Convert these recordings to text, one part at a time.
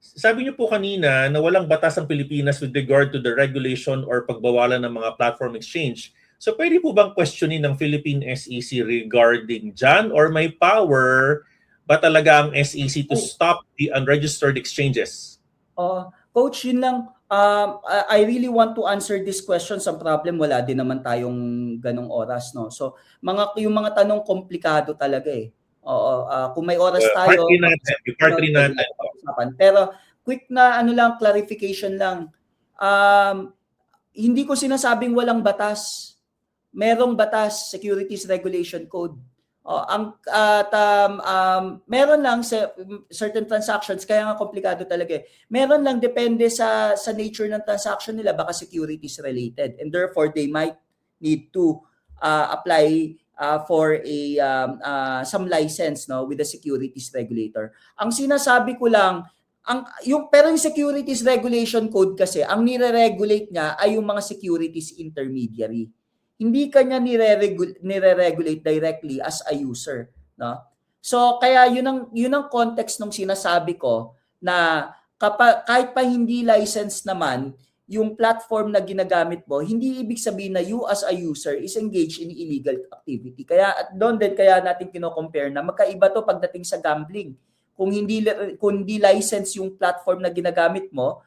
Sabi niyo po kanina na walang batas ang Pilipinas with regard to the regulation or pagbawalan ng mga platform exchange. So pwede po bang questionin ng Philippine SEC regarding dyan, or may power ba talaga ang SEC to stop the unregistered exchanges? Coach, yun lang. I really want to answer this question. Sa problem, wala din naman tayong ganong oras, no? So, yung mga tanong komplikado talaga eh. Kung may oras tayo, part 3 natin. Pero quick na clarification lang. Hindi ko sinasabing walang batas. Merong batas, Securities Regulation Code. Meron lang sa certain transactions, kaya nga komplikado talaga eh. Meron lang, depende sa nature ng transaction nila, baka securities related, and therefore they might need to apply for some license, no, with the securities regulator. Ang sinasabi ko lang, pero yung Securities Regulation Code kasi, ang nire-regulate niya ay yung mga securities intermediary. Hindi kanya nire-regulate directly as a user, no? So kaya yun ang context nung sinasabi ko na kahit pa hindi license naman yung platform na ginagamit mo, hindi ibig sabihin na you as a user is engaged in illegal activity. Kaya at doon din kaya natin kino-compare na magkaiba to pagdating sa gambling. Kung hindi license yung platform na ginagamit mo,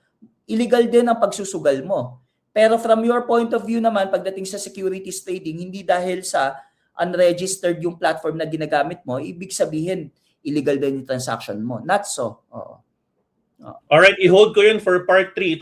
illegal din ang pagsusugal mo. Pero from your point of view naman, pagdating sa securities trading, hindi dahil sa unregistered yung platform na ginagamit mo, ibig sabihin, illegal din yung transaction mo. Not so. Alright, i-hold ko yun for part 3.